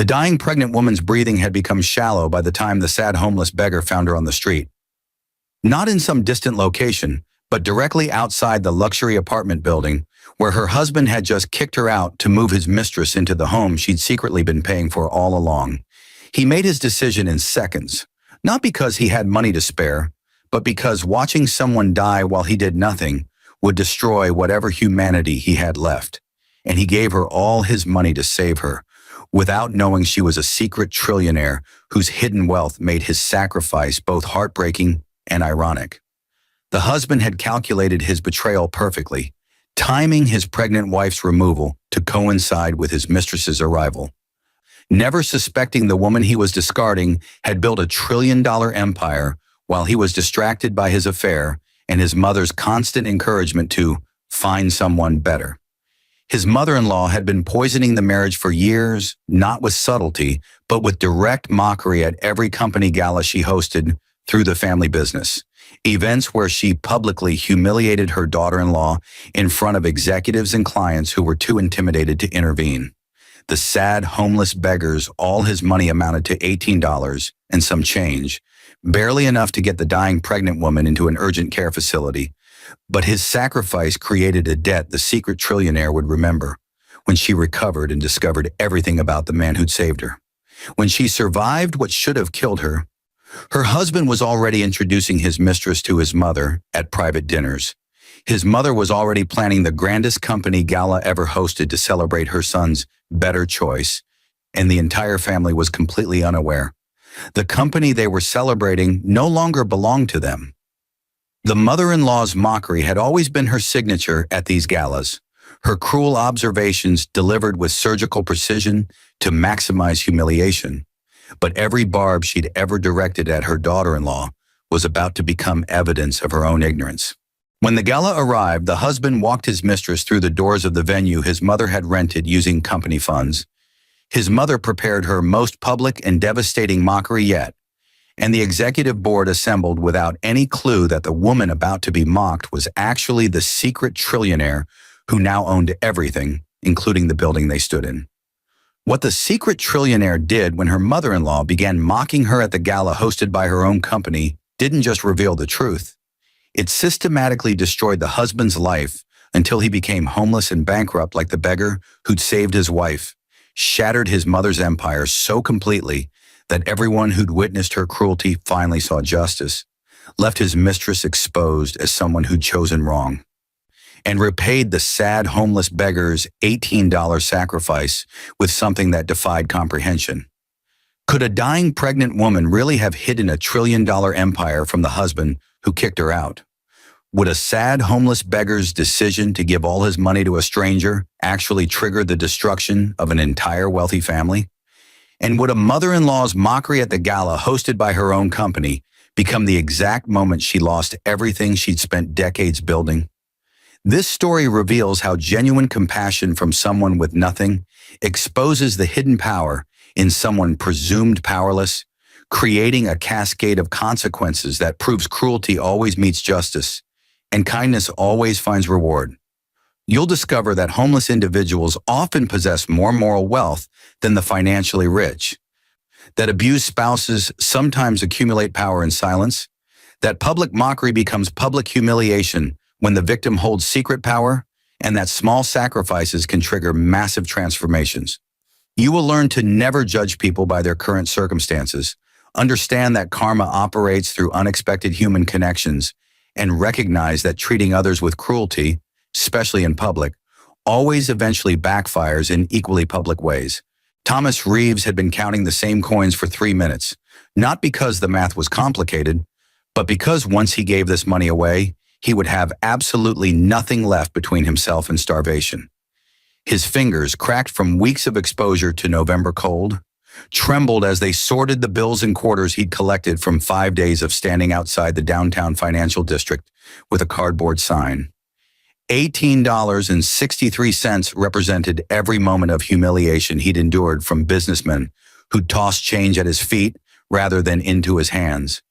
The dying pregnant woman's breathing had become shallow by the time the sad homeless beggar found her on the street. Not in some distant location, but directly outside the luxury apartment building where her husband had just kicked her out to move his mistress into the home she'd secretly been paying for all along. He made his decision in seconds, not because he had money to spare, but because watching someone die while he did nothing would destroy whatever humanity he had left. And he gave her all his money to save her, without knowing she was a secret trillionaire whose hidden wealth made his sacrifice both heartbreaking and ironic. The husband had calculated his betrayal perfectly, timing his pregnant wife's removal to coincide with his mistress's arrival. Never suspecting the woman he was discarding had built a $1 trillion empire while he was distracted by his affair and his mother's constant encouragement to find someone better. His mother-in-law had been poisoning the marriage for years, not with subtlety, but with direct mockery at every company gala she hosted through the family business. Events where she publicly humiliated her daughter-in-law in front of executives and clients who were too intimidated to intervene. The sad, homeless beggar's all his money amounted to $18 and some change, barely enough to get the dying pregnant woman into an urgent care facility. But his sacrifice created a debt the secret trillionaire would remember when she recovered and discovered everything about the man who'd saved her. When she survived what should have killed her, her husband was already introducing his mistress to his mother at private dinners. His mother was already planning the grandest company Gala ever hosted to celebrate her son's better choice, and the entire family was completely unaware. The company they were celebrating no longer belonged to them. The mother-in-law's mockery had always been her signature at these galas, her cruel observations delivered with surgical precision to maximize humiliation. But every barb she'd ever directed at her daughter-in-law was about to become evidence of her own ignorance. When the gala arrived, the husband walked his mistress through the doors of the venue his mother had rented using company funds. His mother prepared her most public and devastating mockery yet, and the executive board assembled without any clue that the woman about to be mocked was actually the secret trillionaire who now owned everything, including the building they stood in. What the secret trillionaire did when her mother-in-law began mocking her at the gala hosted by her own company didn't just reveal the truth. It systematically destroyed the husband's life until he became homeless and bankrupt like the beggar who'd saved his wife, shattered his mother's empire so completely that everyone who'd witnessed her cruelty finally saw justice, left his mistress exposed as someone who'd chosen wrong, and repaid the sad homeless beggar's $18 sacrifice with something that defied comprehension. Could a dying pregnant woman really have hidden a $1 trillion empire from the husband who kicked her out? Would a sad homeless beggar's decision to give all his money to a stranger actually trigger the destruction of an entire wealthy family? And would a mother-in-law's mockery at the gala hosted by her own company become the exact moment she lost everything she'd spent decades building? This story reveals how genuine compassion from someone with nothing exposes the hidden power in someone presumed powerless, creating a cascade of consequences that proves cruelty always meets justice and kindness always finds reward. You'll discover that homeless individuals often possess more moral wealth than the financially rich, that abused spouses sometimes accumulate power in silence, that public mockery becomes public humiliation when the victim holds secret power, and that small sacrifices can trigger massive transformations. You will learn to never judge people by their current circumstances, understand that karma operates through unexpected human connections, and recognize that treating others with cruelty, especially in public, always eventually backfires in equally public ways. Thomas Reeves had been counting the same coins for 3 minutes, not because the math was complicated, but because once he gave this money away, he would have absolutely nothing left between himself and starvation. His fingers, cracked from weeks of exposure to November cold, trembled as they sorted the bills and quarters he'd collected from 5 days of standing outside the downtown financial district with a cardboard sign. $18.63 represented every moment of humiliation he'd endured from businessmen who'd tossed change at his feet rather than into his hands.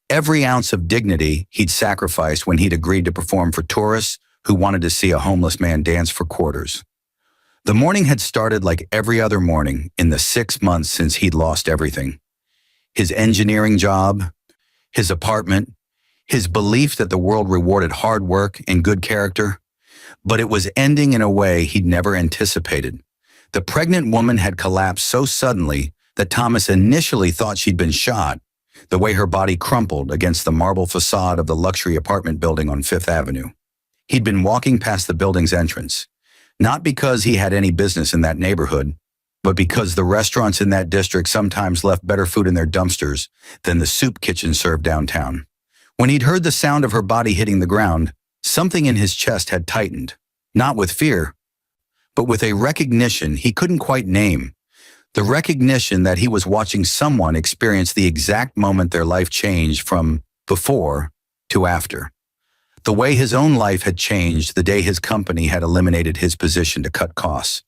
Every ounce of dignity he'd sacrificed when he'd agreed to perform for tourists who wanted to see a homeless man dance for quarters. The morning had started like every other morning in the 6 months since he'd lost everything. His engineering job, his apartment, his belief that the world rewarded hard work and good character, but it was ending in a way he'd never anticipated. The pregnant woman had collapsed so suddenly that Thomas initially thought she'd been shot, the way her body crumpled against the marble facade of the luxury apartment building on Fifth Avenue. He'd been walking past the building's entrance, not because he had any business in that neighborhood, but because the restaurants in that district sometimes left better food in their dumpsters than the soup kitchen served downtown. When he'd heard the sound of her body hitting the ground, something in his chest had tightened, not with fear, but with a recognition he couldn't quite name. The recognition that he was watching someone experience the exact moment their life changed from before to after. The way his own life had changed the day his company had eliminated his position to cut costs.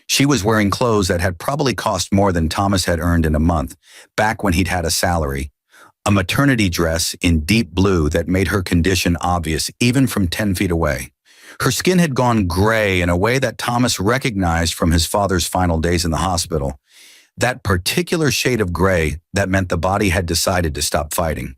She was wearing clothes that had probably cost more than Thomas had earned in a month, back when he'd had a salary. A maternity dress in deep blue that made her condition obvious even from 10 feet away. Her skin had gone gray in a way that Thomas recognized from his father's final days in the hospital. That particular shade of gray that meant the body had decided to stop fighting.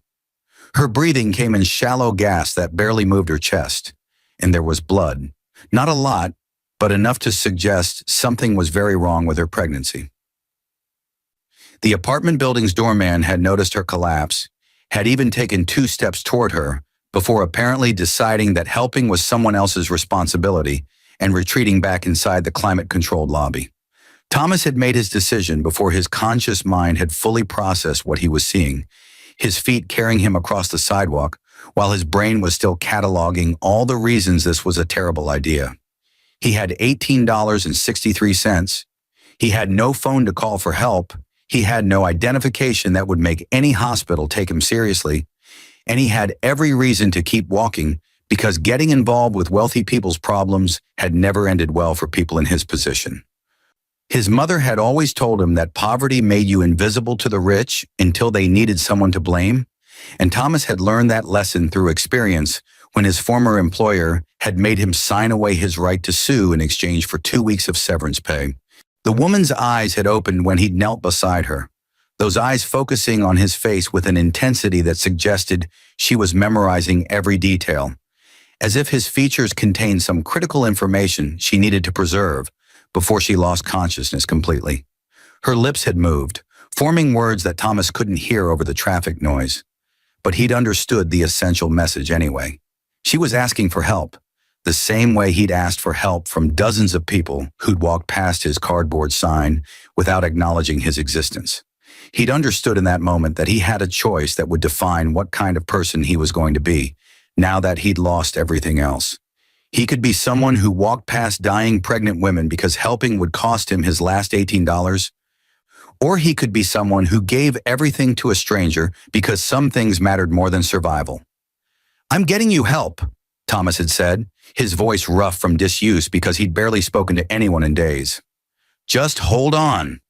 Her breathing came in shallow gasps that barely moved her chest, and there was blood. Not a lot, but enough to suggest something was very wrong with her pregnancy. The apartment building's doorman had noticed her collapse, had even taken 2 steps toward her, before apparently deciding that helping was someone else's responsibility and retreating back inside the climate-controlled lobby. Thomas had made his decision before his conscious mind had fully processed what he was seeing, his feet carrying him across the sidewalk, while his brain was still cataloging all the reasons this was a terrible idea. He had $18.63. He had no phone to call for help. He had no identification that would make any hospital take him seriously. And he had every reason to keep walking because getting involved with wealthy people's problems had never ended well for people in his position. His mother had always told him that poverty made you invisible to the rich until they needed someone to blame, and Thomas had learned that lesson through experience when his former employer had made him sign away his right to sue in exchange for 2 weeks of severance pay. The woman's eyes had opened when he'd knelt beside her, those eyes focusing on his face with an intensity that suggested she was memorizing every detail, as if his features contained some critical information she needed to preserve before she lost consciousness completely. Her lips had moved, forming words that Thomas couldn't hear over the traffic noise, but he'd understood the essential message anyway. She was asking for help, the same way he'd asked for help from dozens of people who'd walked past his cardboard sign without acknowledging his existence. He'd understood in that moment that he had a choice that would define what kind of person he was going to be, now that he'd lost everything else. He could be someone who walked past dying pregnant women because helping would cost him his last $18, or he could be someone who gave everything to a stranger because some things mattered more than survival. "I'm getting you help," Thomas had said, his voice rough from disuse because he'd barely spoken to anyone in days. "Just hold on."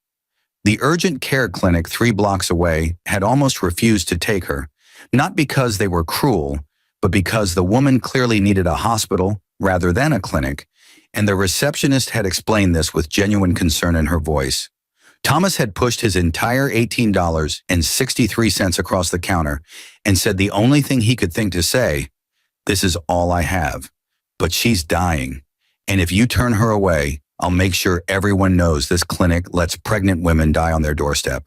The urgent care clinic 3 blocks away had almost refused to take her, not because they were cruel, but because the woman clearly needed a hospital rather than a clinic, and the receptionist had explained this with genuine concern in her voice. Thomas had pushed his entire $18.63 across the counter and said the only thing he could think to say, "This is all I have, but she's dying, and if you turn her away, I'll make sure everyone knows this clinic lets pregnant women die on their doorstep."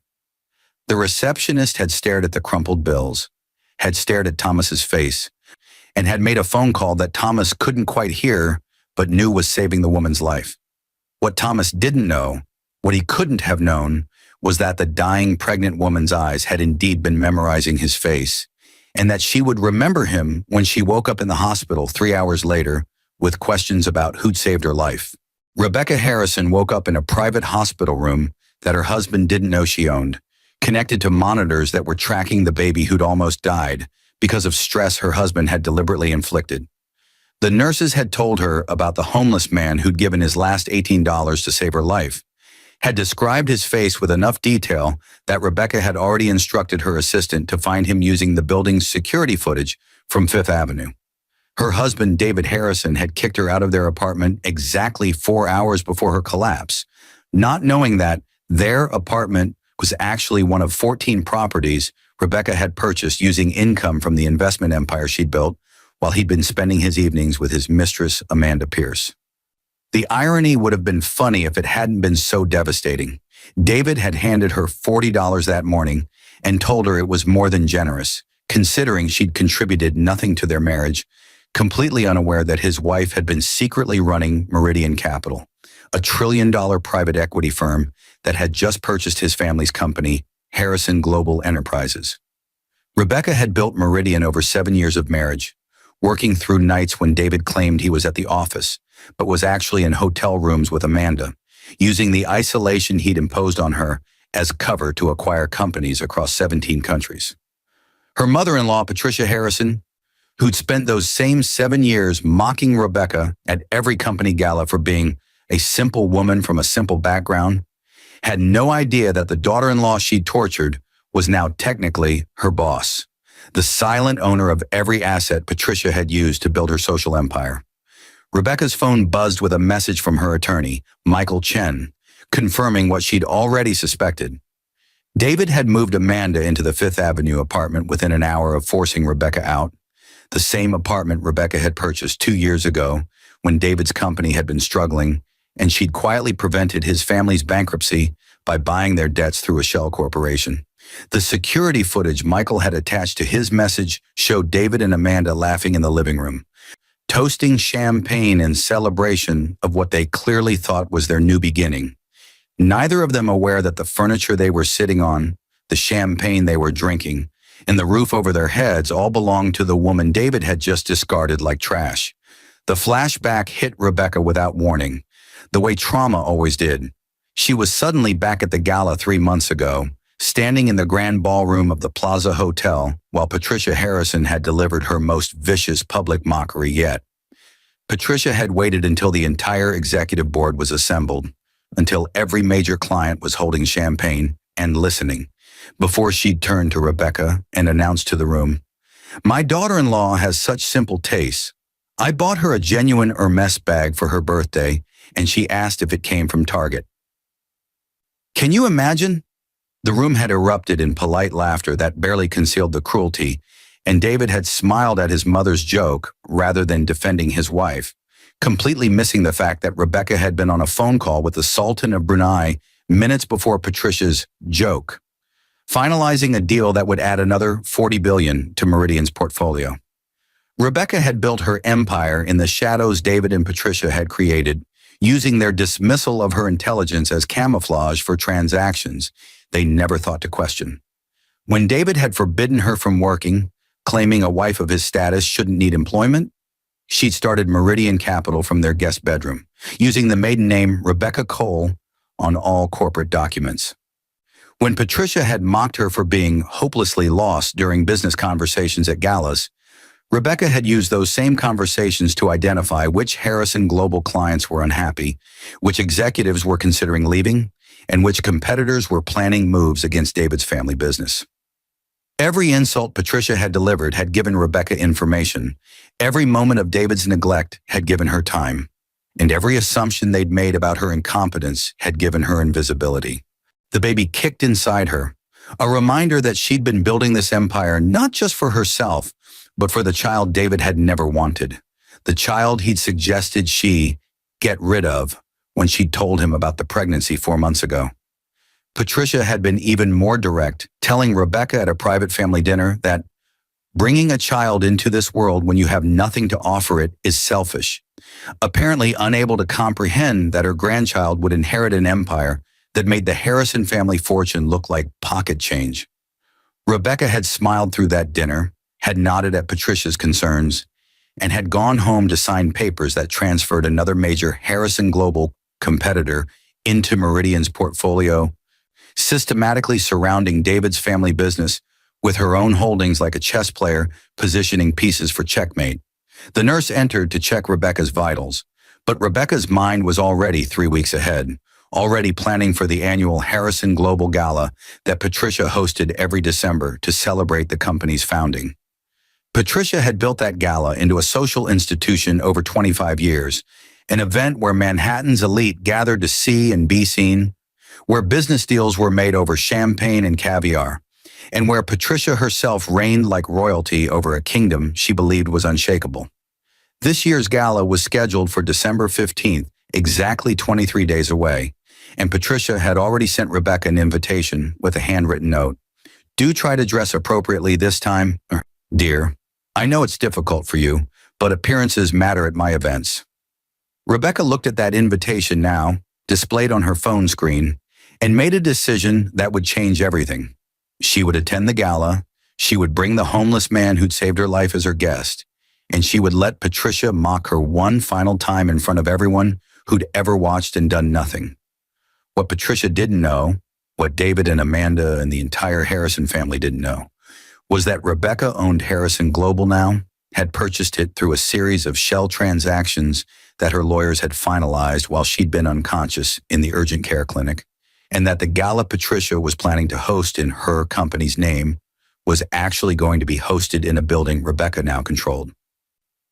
The receptionist had stared at the crumpled bills, had stared at Thomas's face, and had made a phone call that Thomas couldn't quite hear but knew was saving the woman's life. What Thomas didn't know, what he couldn't have known, was that the dying pregnant woman's eyes had indeed been memorizing his face, and that she would remember him when she woke up in the hospital 3 hours later with questions about who'd saved her life. Rebecca Harrison woke up in a private hospital room that her husband didn't know she owned, connected to monitors that were tracking the baby who'd almost died because of stress her husband had deliberately inflicted. The nurses had told her about the homeless man who'd given his last $18 to save her life, had described his face with enough detail that Rebecca had already instructed her assistant to find him using the building's security footage from Fifth Avenue. Her husband, David Harrison, had kicked her out of their apartment exactly 4 hours before her collapse, not knowing that their apartment was actually one of 14 properties Rebecca had purchased using income from the investment empire she'd built while he'd been spending his evenings with his mistress, Amanda Pierce. The irony would have been funny if it hadn't been so devastating. David had handed her $40 that morning and told her it was more than generous, considering she'd contributed nothing to their marriage, completely unaware that his wife had been secretly running Meridian Capital, a trillion-dollar private equity firm that had just purchased his family's company, Harrison Global Enterprises. Rebecca had built Meridian over 7 years of marriage, working through nights when David claimed he was at the office, but was actually in hotel rooms with Amanda, using the isolation he'd imposed on her as cover to acquire companies across 17 countries. Her mother-in-law, Patricia Harrison, who'd spent those same 7 years mocking Rebecca at every company gala for being a simple woman from a simple background, had no idea that the daughter-in-law she tortured was now technically her boss, the silent owner of every asset Patricia had used to build her social empire. Rebecca's phone buzzed with a message from her attorney, Michael Chen, confirming what she'd already suspected. David had moved Amanda into the Fifth Avenue apartment within an hour of forcing Rebecca out, the same apartment Rebecca had purchased 2 years ago when David's company had been struggling, and she'd quietly prevented his family's bankruptcy by buying their debts through a shell corporation. The security footage Michael had attached to his message showed David and Amanda laughing in the living room, toasting champagne in celebration of what they clearly thought was their new beginning. Neither of them aware that the furniture they were sitting on, the champagne they were drinking, and the roof over their heads all belonged to the woman David had just discarded like trash. The flashback hit Rebecca without warning, the way trauma always did. She was suddenly back at the gala 3 months ago, standing in the grand ballroom of the Plaza Hotel while Patricia Harrison had delivered her most vicious public mockery yet. Patricia had waited until the entire executive board was assembled, until every major client was holding champagne and listening, before she'd turned to Rebecca and announced to the room, "My daughter-in-law has such simple tastes. I bought her a genuine Hermes bag for her birthday, and she asked if it came from Target." Can you imagine? The room had erupted in polite laughter that barely concealed the cruelty, and David had smiled at his mother's joke rather than defending his wife, completely missing the fact that Rebecca had been on a phone call with the Sultan of Brunei minutes before Patricia's joke, finalizing a deal that would add another $40 billion to Meridian's portfolio. Rebecca had built her empire in the shadows David and Patricia had created, using their dismissal of her intelligence as camouflage for transactions they never thought to question. When David had forbidden her from working, claiming a wife of his status shouldn't need employment, she'd started Meridian Capital from their guest bedroom, using the maiden name Rebecca Cole on all corporate documents. When Patricia had mocked her for being hopelessly lost during business conversations at galas, Rebecca had used those same conversations to identify which Harrison Global clients were unhappy, which executives were considering leaving, and which competitors were planning moves against David's family business. Every insult Patricia had delivered had given Rebecca information. Every moment of David's neglect had given her time, and every assumption they'd made about her incompetence had given her invisibility. The baby kicked inside her, a reminder that she'd been building this empire not just for herself, but for the child David had never wanted, the child he'd suggested she get rid of when she'd told him about the pregnancy 4 months ago. Patricia had been even more direct, telling Rebecca at a private family dinner that bringing a child into this world when you have nothing to offer it is selfish, apparently unable to comprehend that her grandchild would inherit an empire that made the Harrison family fortune look like pocket change. Rebecca had smiled through that dinner, had nodded at Patricia's concerns, and had gone home to sign papers that transferred another major Harrison Global competitor into Meridian's portfolio, systematically surrounding David's family business with her own holdings like a chess player positioning pieces for checkmate. The nurse entered to check Rebecca's vitals, but Rebecca's mind was already 3 weeks ahead, already planning for the annual Harrison Global Gala that Patricia hosted every December to celebrate the company's founding. Patricia had built that gala into a social institution over 25 years, an event where Manhattan's elite gathered to see and be seen, where business deals were made over champagne and caviar, and where Patricia herself reigned like royalty over a kingdom she believed was unshakable. This year's gala was scheduled for December 15th, exactly 23 days away, and Patricia had already sent Rebecca an invitation with a handwritten note. Do try to dress appropriately this time, dear. I know it's difficult for you, but appearances matter at my events. Rebecca looked at that invitation now, displayed on her phone screen, and made a decision that would change everything. She would attend the gala, she would bring the homeless man who'd saved her life as her guest, and she would let Patricia mock her one final time in front of everyone who'd ever watched and done nothing. What Patricia didn't know, what David and Amanda and the entire Harrison family didn't know, was that Rebecca owned Harrison Global now, had purchased it through a series of shell transactions that her lawyers had finalized while she'd been unconscious in the urgent care clinic, and that the gala Patricia was planning to host in her company's name was actually going to be hosted in a building Rebecca now controlled.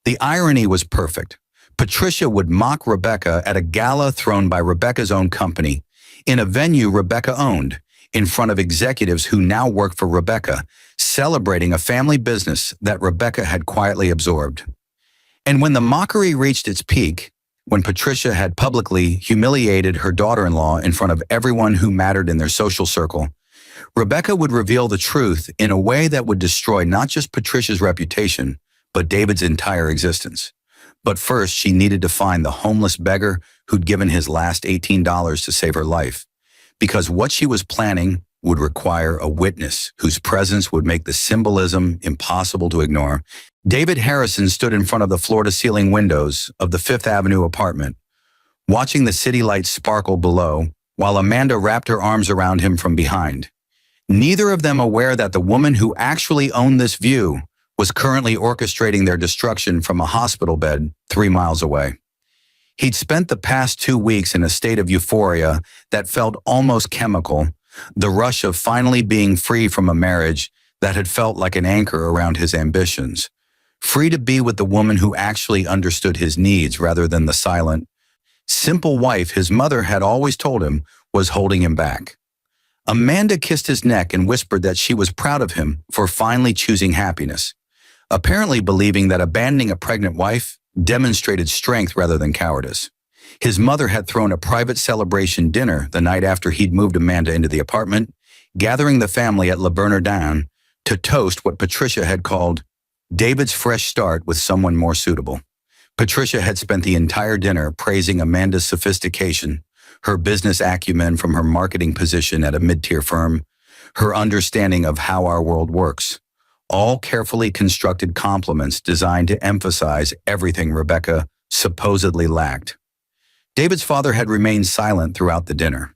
The irony was perfect. Patricia would mock Rebecca at a gala thrown by Rebecca's own company, in a venue Rebecca owned, in front of executives who now work for Rebecca, celebrating a family business that Rebecca had quietly absorbed. And when the mockery reached its peak, when Patricia had publicly humiliated her daughter-in-law in front of everyone who mattered in their social circle, Rebecca would reveal the truth in a way that would destroy not just Patricia's reputation, but David's entire existence. But first, she needed to find the homeless beggar who'd given his last $18 to save her life, because what she was planning would require a witness whose presence would make the symbolism impossible to ignore. David Harrison stood in front of the floor-to-ceiling windows of the Fifth Avenue apartment, watching the city lights sparkle below, while Amanda wrapped her arms around him from behind. Neither of them aware that the woman who actually owned this view was currently orchestrating their destruction from a hospital bed 3 miles away. He'd spent the past 2 weeks in a state of euphoria that felt almost chemical, the rush of finally being free from a marriage that had felt like an anchor around his ambitions, free to be with the woman who actually understood his needs rather than the silent, simple wife his mother had always told him was holding him back. Amanda kissed his neck and whispered that she was proud of him for finally choosing happiness, apparently believing that abandoning a pregnant wife demonstrated strength rather than cowardice. His mother had thrown a private celebration dinner the night after he'd moved Amanda into the apartment, gathering the family at Le Bernardin to toast what Patricia had called David's fresh start with someone more suitable. Patricia had spent the entire dinner praising Amanda's sophistication, her business acumen from her marketing position at a mid-tier firm, her understanding of how our world works, all carefully constructed compliments designed to emphasize everything Rebecca supposedly lacked. David's father had remained silent throughout the dinner,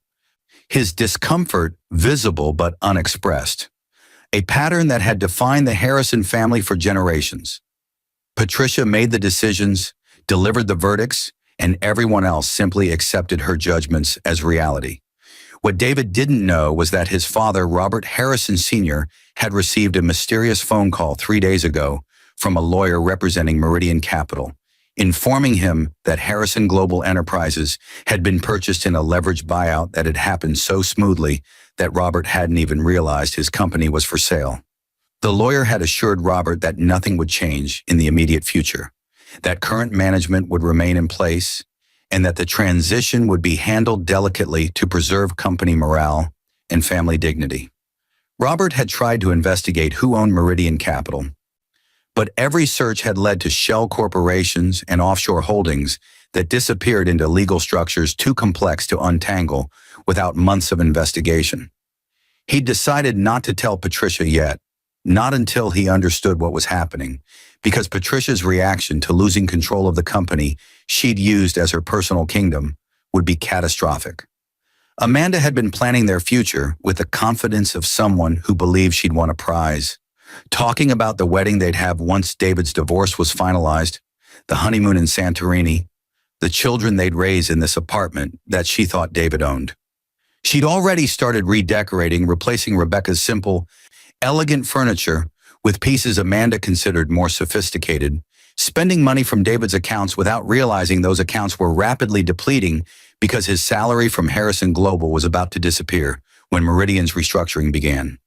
his discomfort visible but unexpressed, a pattern that had defined the Harrison family for generations. Patricia made the decisions, delivered the verdicts, and everyone else simply accepted her judgments as reality. What David didn't know was that his father, Robert Harrison Sr., had received a mysterious phone call 3 days ago from a lawyer representing Meridian Capital, informing him that Harrison Global Enterprises had been purchased in a leveraged buyout that had happened so smoothly that Robert hadn't even realized his company was for sale. The lawyer had assured Robert that nothing would change in the immediate future, that current management would remain in place, and that the transition would be handled delicately to preserve company morale and family dignity. Robert had tried to investigate who owned Meridian Capital, but every search had led to shell corporations and offshore holdings that disappeared into legal structures too complex to untangle without months of investigation. He decided not to tell Patricia yet, not until he understood what was happening, because Patricia's reaction to losing control of the company she'd used as her personal kingdom would be catastrophic. Amanda had been planning their future with the confidence of someone who believed she'd won a prize, talking about the wedding they'd have once David's divorce was finalized, the honeymoon in Santorini, the children they'd raise in this apartment that she thought David owned. She'd already started redecorating, replacing Rebecca's simple, elegant furniture with pieces Amanda considered more sophisticated, spending money from David's accounts without realizing those accounts were rapidly depleting because his salary from Harrison Global was about to disappear when Meridian's restructuring began.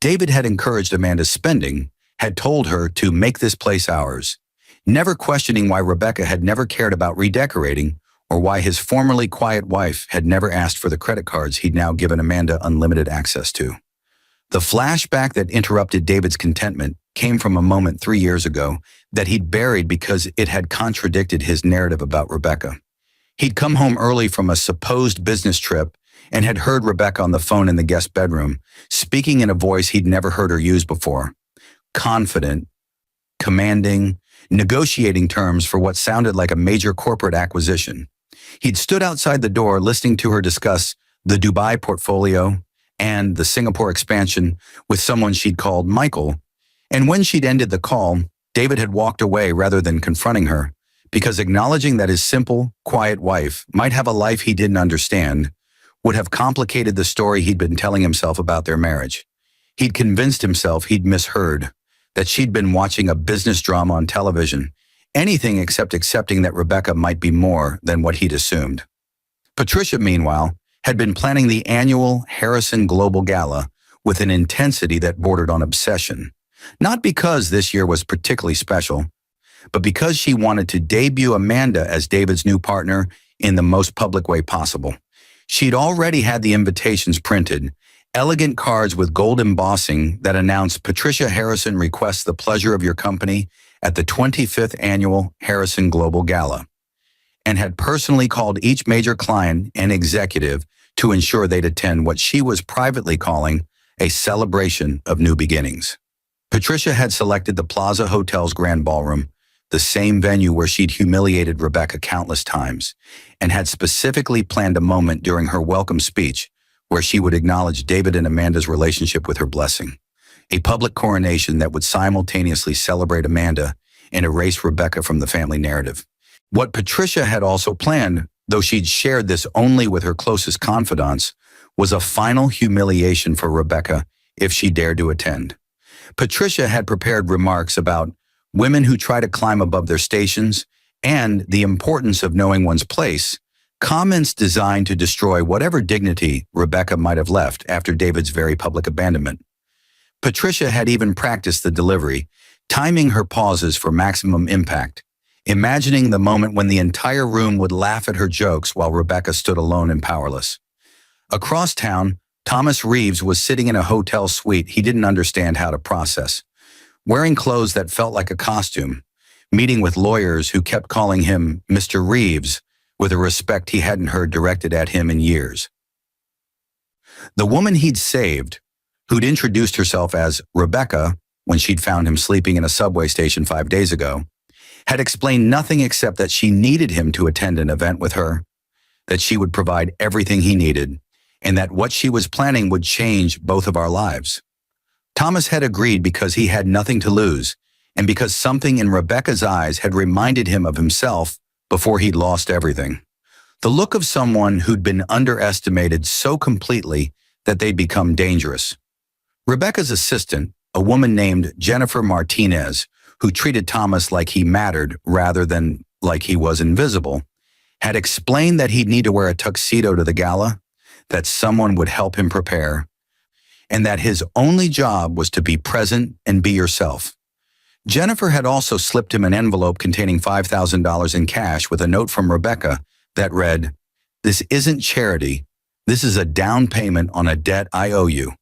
David had encouraged Amanda's spending, had told her to make this place ours, never questioning why Rebecca had never cared about redecorating or why his formerly quiet wife had never asked for the credit cards he'd now given Amanda unlimited access to. The flashback that interrupted David's contentment came from a moment 3 years ago that he'd buried because it had contradicted his narrative about Rebecca. He'd come home early from a supposed business trip and had heard Rebecca on the phone in the guest bedroom, speaking in a voice he'd never heard her use before. Confident, commanding, negotiating terms for what sounded like a major corporate acquisition. He'd stood outside the door listening to her discuss the Dubai portfolio and the Singapore expansion with someone she'd called Michael, and when she'd ended the call, David had walked away rather than confronting her, because acknowledging that his simple, quiet wife might have a life he didn't understand would have complicated the story he'd been telling himself about their marriage. He'd convinced himself he'd misheard, that she'd been watching a business drama on television, anything except accepting that Rebecca might be more than what he'd assumed. Patricia, meanwhile, had been planning the annual Harrison Global Gala with an intensity that bordered on obsession, not because this year was particularly special, but because she wanted to debut Amanda as David's new partner in the most public way possible. She'd already had the invitations printed, elegant cards with gold embossing that announced Patricia Harrison requests the pleasure of your company at the 25th annual Harrison Global Gala, and had personally called each major client and executive to ensure they'd attend what she was privately calling a celebration of new beginnings. Patricia had selected the Plaza Hotel's Grand Ballroom, the same venue where she'd humiliated Rebecca countless times, and had specifically planned a moment during her welcome speech where she would acknowledge David and Amanda's relationship with her blessing, a public coronation that would simultaneously celebrate Amanda and erase Rebecca from the family narrative. What Patricia had also planned, though she'd shared this only with her closest confidants, was a final humiliation for Rebecca if she dared to attend. Patricia had prepared remarks about women who try to climb above their stations and the importance of knowing one's place, comments designed to destroy whatever dignity Rebecca might have left after David's very public abandonment. Patricia had even practiced the delivery, timing her pauses for maximum impact, imagining the moment when the entire room would laugh at her jokes while Rebecca stood alone and powerless. Across town, Thomas Reeves was sitting in a hotel suite he didn't understand how to process, wearing clothes that felt like a costume, meeting with lawyers who kept calling him Mr. Reeves with a respect he hadn't heard directed at him in years. The woman he'd saved, who'd introduced herself as Rebecca when she'd found him sleeping in a subway station 5 days ago, had explained nothing except that she needed him to attend an event with her, that she would provide everything he needed, and that what she was planning would change both of our lives. Thomas had agreed because he had nothing to lose, and because something in Rebecca's eyes had reminded him of himself before he'd lost everything. The look of someone who'd been underestimated so completely that they'd become dangerous. Rebecca's assistant, a woman named Jennifer Martinez, who treated Thomas like he mattered rather than like he was invisible, had explained that he'd need to wear a tuxedo to the gala, that someone would help him prepare, and that his only job was to be present and be yourself. Jennifer had also slipped him an envelope containing $5,000 in cash with a note from Rebecca that read, "This isn't charity. This is a down payment on a debt I owe you.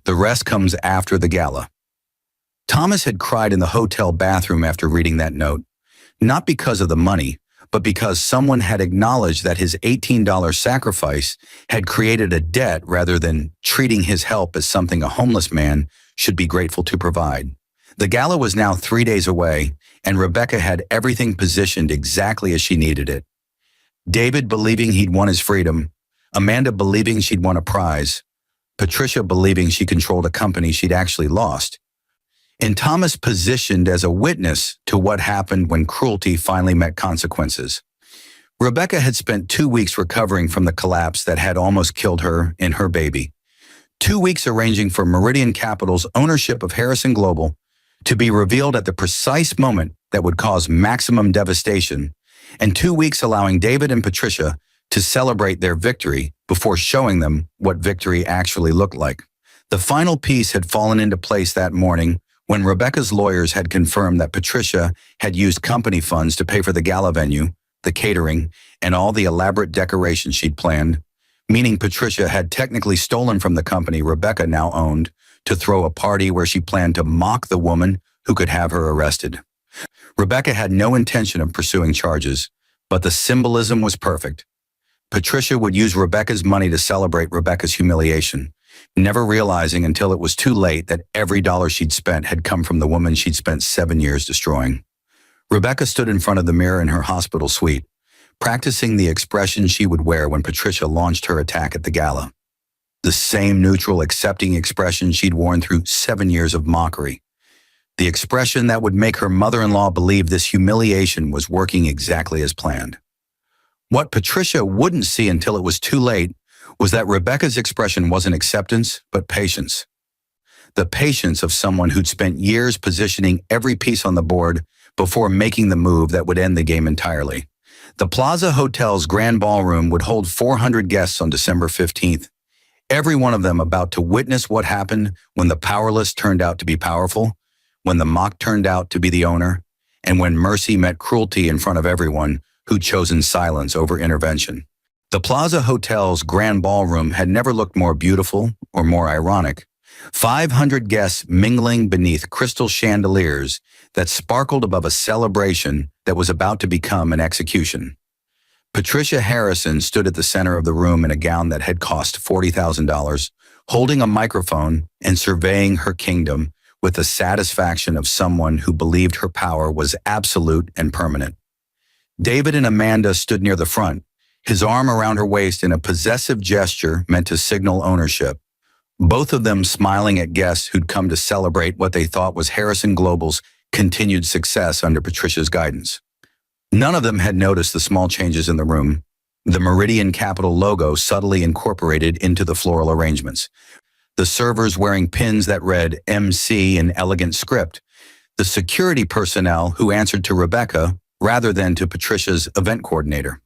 The rest comes after the gala." Thomas had cried in the hotel bathroom after reading that note, not because of the money, but because someone had acknowledged that his $18 sacrifice had created a debt rather than treating his help as something a homeless man should be grateful to provide. The gala was now 3 days away, and Rebecca had everything positioned exactly as she needed it. David believing he'd won his freedom, Amanda believing she'd won a prize, Patricia believing she controlled a company she'd actually lost, and Thomas positioned as a witness to what happened when cruelty finally met consequences. Rebecca had spent 2 weeks recovering from the collapse that had almost killed her and her baby. 2 weeks arranging for Meridian Capital's ownership of Harrison Global to be revealed at the precise moment that would cause maximum devastation, and 2 weeks allowing David and Patricia to celebrate their victory before showing them what victory actually looked like. The final piece had fallen into place that morning when Rebecca's lawyers had confirmed that Patricia had used company funds to pay for the gala venue, the catering, and all the elaborate decorations she'd planned, meaning Patricia had technically stolen from the company Rebecca now owned to throw a party where she planned to mock the woman who could have her arrested. Rebecca had no intention of pursuing charges, but the symbolism was perfect. Patricia would use Rebecca's money to celebrate Rebecca's humiliation, never realizing until it was too late that every dollar she'd spent had come from the woman she'd spent 7 years destroying. Rebecca stood in front of the mirror in her hospital suite, practicing the expression she would wear when Patricia launched her attack at the gala. The same neutral, accepting expression she'd worn through 7 years of mockery. The expression that would make her mother-in-law believe this humiliation was working exactly as planned. What Patricia wouldn't see until it was too late was that Rebecca's expression wasn't acceptance, but patience. The patience of someone who'd spent years positioning every piece on the board before making the move that would end the game entirely. The Plaza Hotel's Grand Ballroom would hold 400 guests on December 15th, every one of them about to witness what happened when the powerless turned out to be powerful, when the mock turned out to be the owner, and when mercy met cruelty in front of everyone who'd chosen silence over intervention. The Plaza Hotel's Grand Ballroom had never looked more beautiful or more ironic. 500 guests mingling beneath crystal chandeliers that sparkled above a celebration that was about to become an execution. Patricia Harrison stood at the center of the room in a gown that had cost $40,000, holding a microphone and surveying her kingdom with the satisfaction of someone who believed her power was absolute and permanent. David and Amanda stood near the front, his arm around her waist in a possessive gesture meant to signal ownership, both of them smiling at guests who'd come to celebrate what they thought was Harrison Global's continued success under Patricia's guidance. None of them had noticed the small changes in the room, the Meridian Capital logo subtly incorporated into the floral arrangements, the servers wearing pins that read MC in elegant script, the security personnel who answered to Rebecca rather than to Patricia's event coordinator.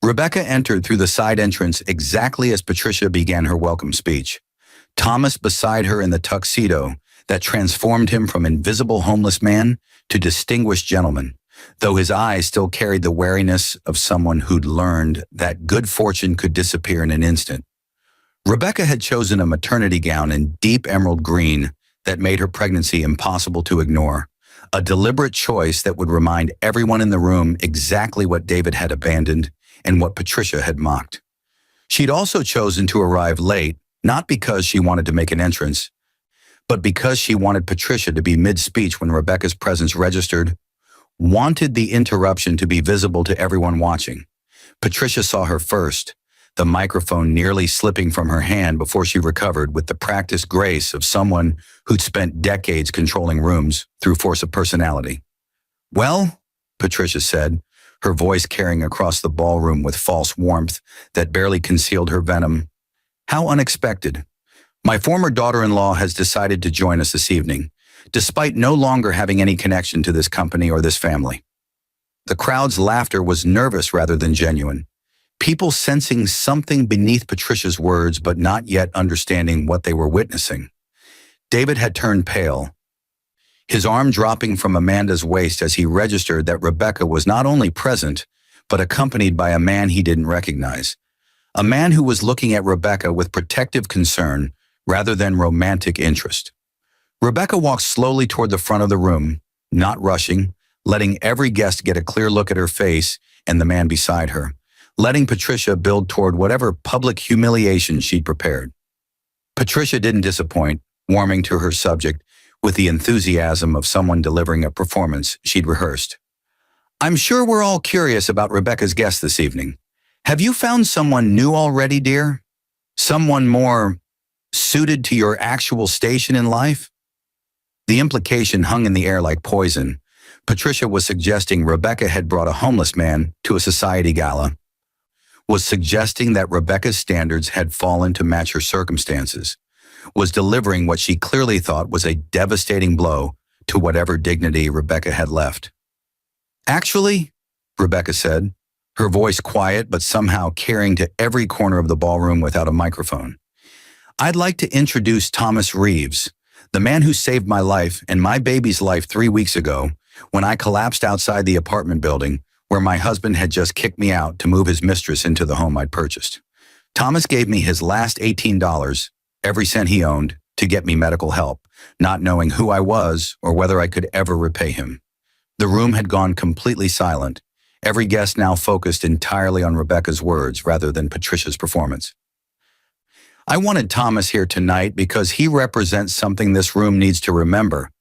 Rebecca entered through the side entrance exactly as Patricia began her welcome speech. Thomas beside her in the tuxedo that transformed him from invisible homeless man to distinguished gentleman, though his eyes still carried the wariness of someone who'd learned that good fortune could disappear in an instant. Rebecca had chosen a maternity gown in deep emerald green that made her pregnancy impossible to ignore, a deliberate choice that would remind everyone in the room exactly what David had abandoned and what Patricia had mocked. She'd also chosen to arrive late, not because she wanted to make an entrance, but because she wanted Patricia to be mid-speech when Rebecca's presence registered, wanted the interruption to be visible to everyone watching. Patricia saw her first, the microphone nearly slipping from her hand before she recovered with the practiced grace of someone who'd spent decades controlling rooms through force of personality. "Well," Patricia said, her voice carrying across the ballroom with false warmth that barely concealed her venom. "How unexpected. My former daughter-in-law has decided to join us this evening, despite no longer having any connection to this company or this family." The crowd's laughter was nervous rather than genuine, people sensing something beneath Patricia's words but not yet understanding what they were witnessing. David had turned pale, his arm dropping from Amanda's waist as he registered that Rebecca was not only present, but accompanied by a man he didn't recognize. A man who was looking at Rebecca with protective concern rather than romantic interest. Rebecca walked slowly toward the front of the room, not rushing, letting every guest get a clear look at her face and the man beside her, letting Patricia build toward whatever public humiliation she'd prepared. Patricia didn't disappoint, warming to her subject with the enthusiasm of someone delivering a performance she'd rehearsed. "I'm sure we're all curious about Rebecca's guest this evening. Have you found someone new already, dear? Someone more suited to your actual station in life?" The implication hung in the air like poison. Patricia was suggesting Rebecca had brought a homeless man to a society gala, was suggesting that Rebecca's standards had fallen to match her circumstances, was delivering what she clearly thought was a devastating blow to whatever dignity Rebecca had left. Actually, Rebecca said, her voice quiet but somehow carrying to every corner of the ballroom without a microphone. I'd like to introduce Thomas Reeves, the man who saved my life and my baby's life 3 weeks ago when I collapsed outside the apartment building where my husband had just kicked me out to move his mistress into the home I'd purchased. Thomas gave me his last $18, every cent he owned, to get me medical help, not knowing who I was or whether I could ever repay him. The room had gone completely silent, every guest now focused entirely on Rebecca's words rather than Patricia's performance. I wanted Thomas here tonight because he represents something this room needs to remember,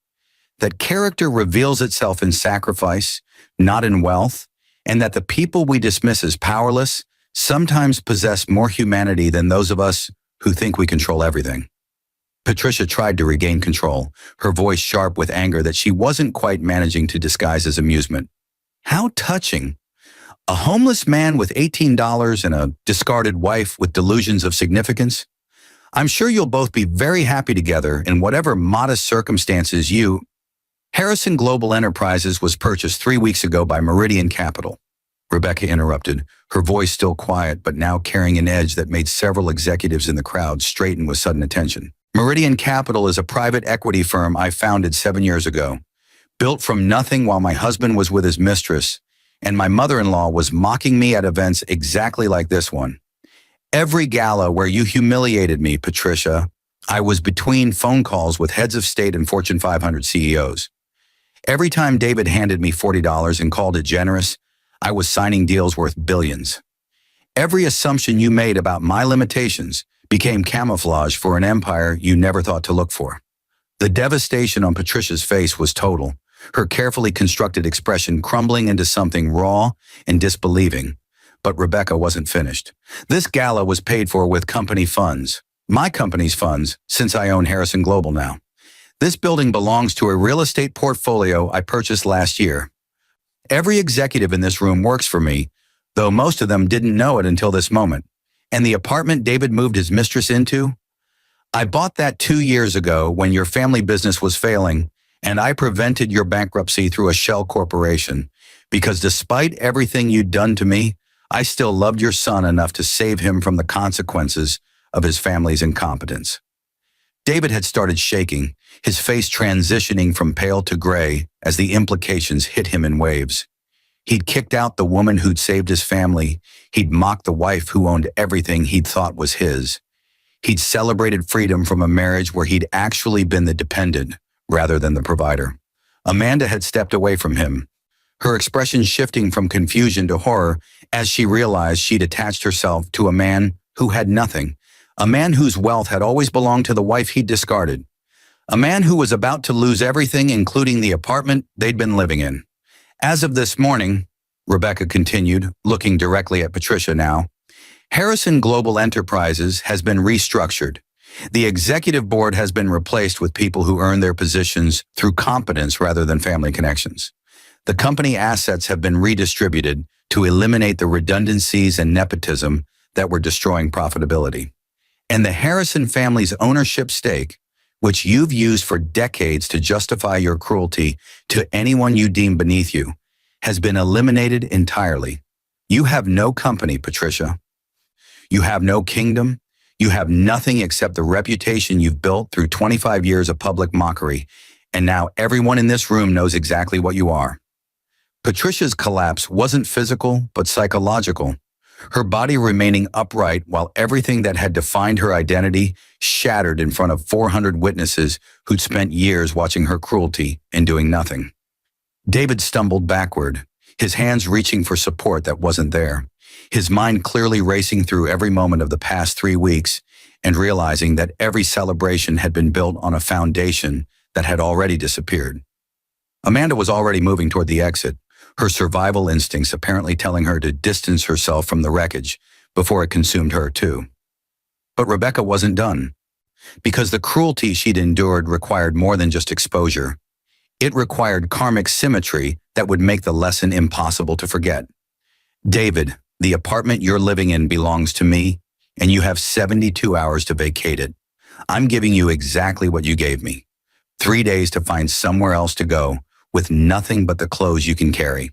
that character reveals itself in sacrifice, not in wealth, and that the people we dismiss as powerless sometimes possess more humanity than those of us who think we control everything. Patricia tried to regain control, her voice sharp with anger that she wasn't quite managing to disguise as amusement. How touching! A homeless man with $18 and a discarded wife with delusions of significance? I'm sure you'll both be very happy together in whatever modest circumstances you... Harrison Global Enterprises was purchased 3 weeks ago by Meridian Capital. Rebecca interrupted, her voice still quiet but now carrying an edge that made several executives in the crowd straighten with sudden attention. Meridian Capital is a private equity firm I founded 7 years ago, built from nothing while my husband was with his mistress, and my mother-in-law was mocking me at events exactly like this one. Every gala where you humiliated me, Patricia, I was between phone calls with heads of state and Fortune 500 CEOs. Every time David handed me $40 and called it generous, I was signing deals worth billions. Every assumption you made about my limitations became camouflage for an empire you never thought to look for. The devastation on Patricia's face was total, her carefully constructed expression crumbling into something raw and disbelieving. But Rebecca wasn't finished. This gala was paid for with company funds, my company's funds, since I own Harrison Global now. This building belongs to a real estate portfolio I purchased last year. Every executive in this room works for me, though most of them didn't know it until this moment. And the apartment David moved his mistress into? I bought that 2 years ago when your family business was failing, and I prevented your bankruptcy through a shell corporation, because despite everything you'd done to me, I still loved your son enough to save him from the consequences of his family's incompetence. David had started shaking, his face transitioning from pale to gray as the implications hit him in waves. He'd kicked out the woman who'd saved his family. He'd mocked the wife who owned everything he'd thought was his. He'd celebrated freedom from a marriage where he'd actually been the dependent rather than the provider. Amanda had stepped away from him, her expression shifting from confusion to horror as she realized she'd attached herself to a man who had nothing, a man whose wealth had always belonged to the wife he'd discarded, a man who was about to lose everything, including the apartment they'd been living in. As of this morning, Rebecca continued, looking directly at Patricia now, Harrison Global Enterprises has been restructured. The executive board has been replaced with people who earn their positions through competence rather than family connections. The company assets have been redistributed to eliminate the redundancies and nepotism that were destroying profitability. And the Harrison family's ownership stake, which you've used for decades to justify your cruelty to anyone you deem beneath you, has been eliminated entirely. You have no company, Patricia. You have no kingdom. You have nothing except the reputation you've built through 25 years of public mockery, and now everyone in this room knows exactly what you are. Patricia's collapse wasn't physical, but psychological, her body remaining upright while everything that had defined her identity shattered in front of 400 witnesses who'd spent years watching her cruelty and doing nothing. David stumbled backward, his hands reaching for support that wasn't there, his mind clearly racing through every moment of the past 3 weeks and realizing that every celebration had been built on a foundation that had already disappeared. Amanda was already moving toward the exit, her survival instincts apparently telling her to distance herself from the wreckage before it consumed her too. But Rebecca wasn't done, because the cruelty she'd endured required more than just exposure. It required karmic symmetry that would make the lesson impossible to forget. David, the apartment you're living in belongs to me, and you have 72 hours to vacate it. I'm giving you exactly what you gave me. 3 days to find somewhere else to go with nothing but the clothes you can carry.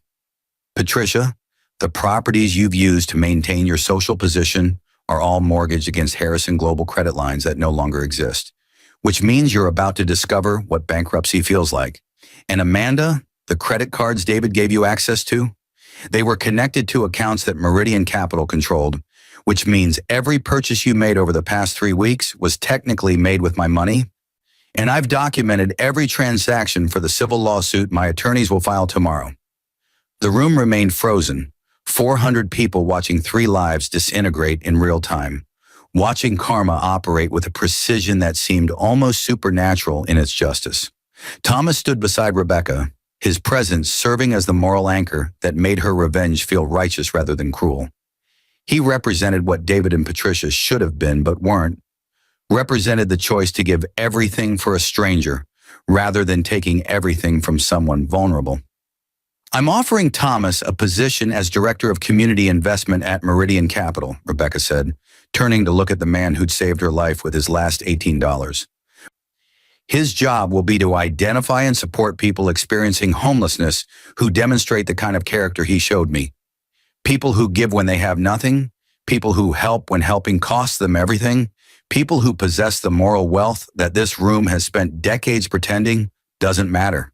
Patricia, the properties you've used to maintain your social position are all mortgaged against Harrison Global credit lines that no longer exist, which means you're about to discover what bankruptcy feels like. And Amanda, the credit cards David gave you access to, they were connected to accounts that Meridian Capital controlled, which means every purchase you made over the past 3 weeks was technically made with my money. And I've documented every transaction for the civil lawsuit my attorneys will file tomorrow. The room remained frozen, 400 people watching 3 lives disintegrate in real time, watching karma operate with a precision that seemed almost supernatural in its justice. Thomas stood beside Rebecca, his presence serving as the moral anchor that made her revenge feel righteous rather than cruel. He represented what David and Patricia should have been but weren't, represented the choice to give everything for a stranger rather than taking everything from someone vulnerable. I'm offering Thomas a position as Director of Community Investment at Meridian Capital, Rebecca said, turning to look at the man who'd saved her life with his last $18. His job will be to identify and support people experiencing homelessness who demonstrate the kind of character he showed me. People who give when they have nothing, people who help when helping costs them everything, people who possess the moral wealth that this room has spent decades pretending doesn't matter.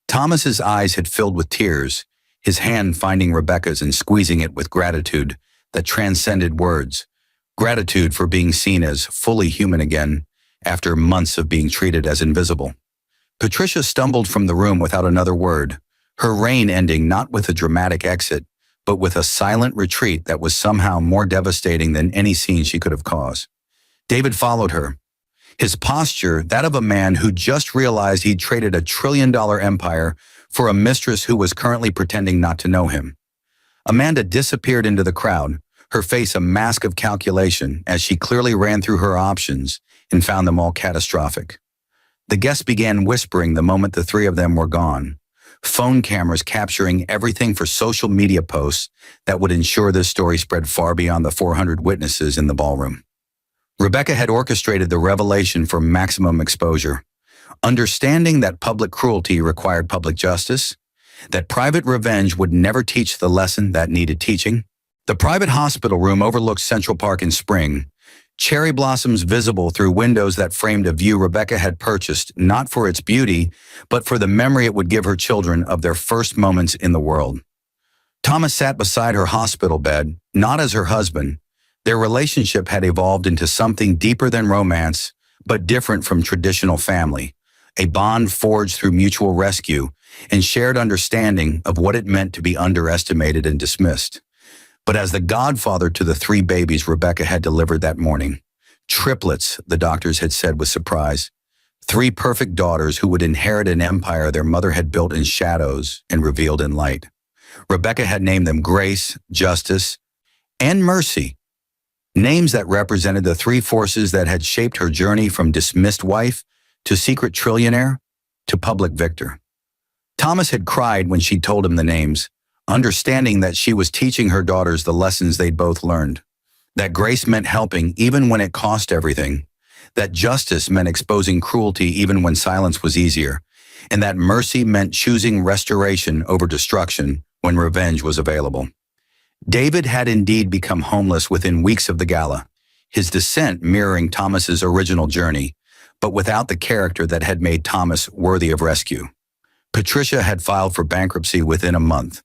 Thomas's eyes had filled with tears, his hand finding Rebecca's and squeezing it with gratitude that transcended words. Gratitude for being seen as fully human again after months of being treated as invisible. Patricia stumbled from the room without another word, her reign ending not with a dramatic exit, but with a silent retreat that was somehow more devastating than any scene she could have caused. David followed her, his posture that of a man who just realized he'd traded a $1 trillion empire for a mistress who was currently pretending not to know him. Amanda disappeared into the crowd, her face a mask of calculation as she clearly ran through her options and found them all catastrophic. The guests began whispering the moment the 3 of them were gone, phone cameras capturing everything for social media posts that would ensure this story spread far beyond the 400 witnesses in the ballroom. Rebecca had orchestrated the revelation for maximum exposure, understanding that public cruelty required public justice, that private revenge would never teach the lesson that needed teaching. The private hospital room overlooked Central Park in spring, cherry blossoms visible through windows that framed a view Rebecca had purchased not for its beauty, but for the memory it would give her children of their first moments in the world. Thomas sat beside her hospital bed, not as her husband. Their relationship had evolved into something deeper than romance, but different from traditional family, a bond forged through mutual rescue and shared understanding of what it meant to be underestimated and dismissed. But as the godfather to the 3 babies Rebecca had delivered that morning, triplets, the doctors had said with surprise, 3 perfect daughters who would inherit an empire their mother had built in shadows and revealed in light. Rebecca had named them Grace, Justice, and Mercy, names that represented the 3 forces that had shaped her journey from dismissed wife to secret trillionaire to public victor. Thomas had cried when she told him the names, understanding that she was teaching her daughters the lessons they'd both learned, that grace meant helping even when it cost everything, that justice meant exposing cruelty even when silence was easier, and that mercy meant choosing restoration over destruction when revenge was available. David had indeed become homeless within weeks of the gala, his descent mirroring Thomas's original journey, but without the character that had made Thomas worthy of rescue. Patricia had filed for bankruptcy within a month,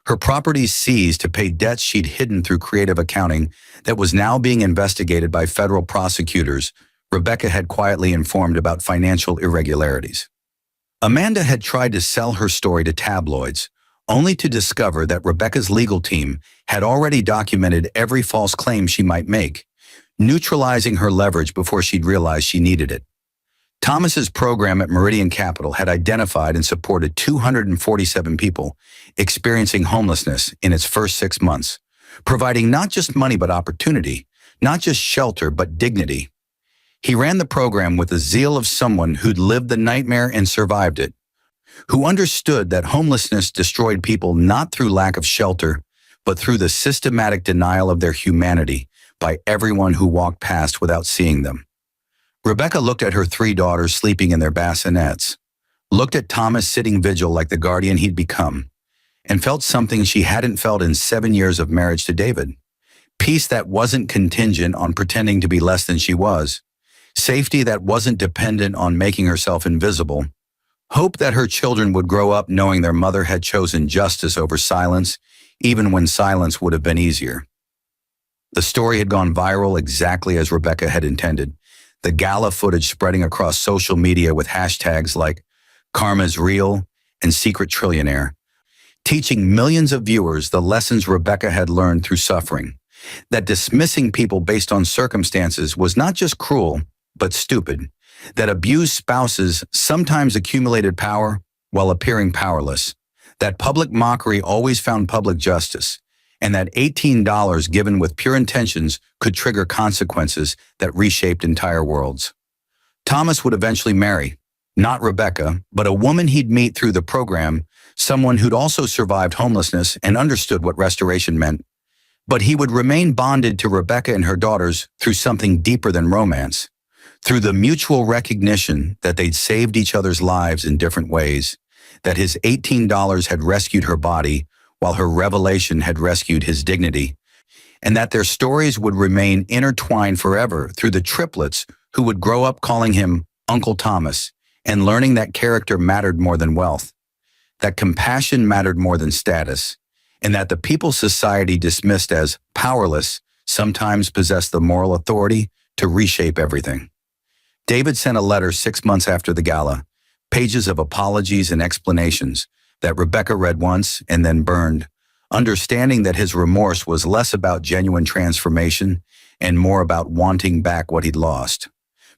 her properties seized to pay debts she'd hidden through creative accounting that was now being investigated by federal prosecutors Rebecca had quietly informed about financial irregularities. Amanda had tried to sell her story to tabloids, only to discover that Rebecca's legal team had already documented every false claim she might make, neutralizing her leverage before she'd realized she needed it. Thomas's program at Meridian Capital had identified and supported 247 people experiencing homelessness in its first 6 months, providing not just money but opportunity, not just shelter but dignity. He ran the program with the zeal of someone who'd lived the nightmare and survived it, who understood that homelessness destroyed people not through lack of shelter, but through the systematic denial of their humanity by everyone who walked past without seeing them. Rebecca looked at her three daughters sleeping in their bassinets, looked at Thomas sitting vigil like the guardian he'd become, and felt something she hadn't felt in 7 years of marriage to David. Peace that wasn't contingent on pretending to be less than she was. Safety that wasn't dependent on making herself invisible. Hope that her children would grow up knowing their mother had chosen justice over silence, even when silence would have been easier. The story had gone viral exactly as Rebecca had intended. The Gala footage spreading across social media with hashtags like Karma's Real and Secret Trillionaire, teaching millions of viewers the lessons Rebecca had learned through suffering. That dismissing people based on circumstances was not just cruel, but stupid. That abused spouses sometimes accumulated power while appearing powerless. That public mockery always found public justice. And that $18 given with pure intentions could trigger consequences that reshaped entire worlds. Thomas would eventually marry, not Rebecca, but a woman he'd meet through the program, someone who'd also survived homelessness and understood what restoration meant. But he would remain bonded to Rebecca and her daughters through something deeper than romance, through the mutual recognition that they'd saved each other's lives in different ways, that his $18 had rescued her body while her revelation had rescued his dignity, and that their stories would remain intertwined forever through the triplets who would grow up calling him Uncle Thomas and learning that character mattered more than wealth, that compassion mattered more than status, and that the people society dismissed as powerless sometimes possessed the moral authority to reshape everything. David sent a letter 6 months after the gala, pages of apologies and explanations that Rebecca read once and then burned, understanding that his remorse was less about genuine transformation and more about wanting back what he'd lost.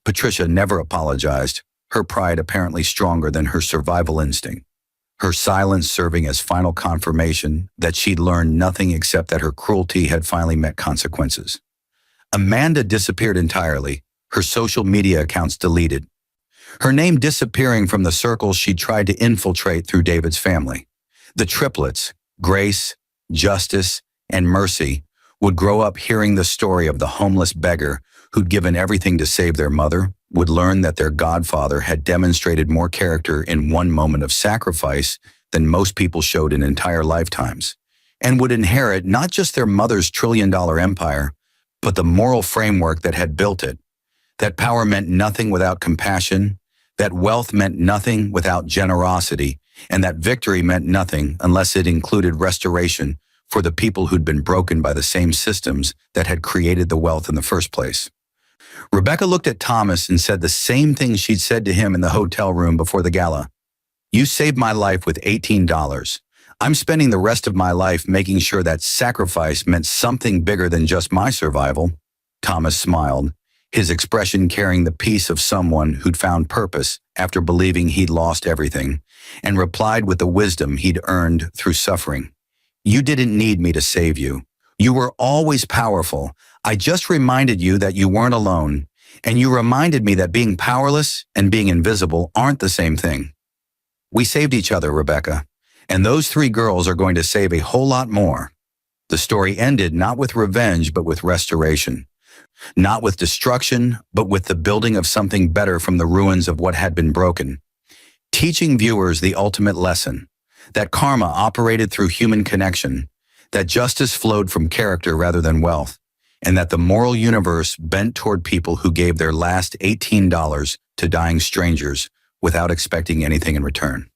Patricia never apologized, her pride apparently stronger than her survival instinct. Her silence serving as final confirmation that she'd learned nothing except that her cruelty had finally met consequences. Amanda disappeared entirely, her social media accounts deleted. Her name disappearing from the circles she tried to infiltrate through David's family. The triplets, Grace, Justice, and Mercy, would grow up hearing the story of the homeless beggar who'd given everything to save their mother, would learn that their godfather had demonstrated more character in one moment of sacrifice than most people showed in entire lifetimes, and would inherit not just their mother's trillion-dollar empire, but the moral framework that had built it. That power meant nothing without compassion, that wealth meant nothing without generosity, and that victory meant nothing unless it included restoration for the people who'd been broken by the same systems that had created the wealth in the first place. Rebecca looked at Thomas and said the same thing she'd said to him in the hotel room before the gala. "You saved my life with $18. I'm spending the rest of my life making sure that sacrifice meant something bigger than just my survival." Thomas smiled, his expression carrying the peace of someone who'd found purpose after believing he'd lost everything, and replied with the wisdom he'd earned through suffering. "You didn't need me to save you. You were always powerful. I just reminded you that you weren't alone, and you reminded me that being powerless and being invisible aren't the same thing. We saved each other, Rebecca, and those 3 girls are going to save a whole lot more." The story ended not with revenge, but with restoration. Not with destruction, but with the building of something better from the ruins of what had been broken. Teaching viewers the ultimate lesson, that karma operated through human connection, that justice flowed from character rather than wealth, and that the moral universe bent toward people who gave their last $18 to dying strangers without expecting anything in return.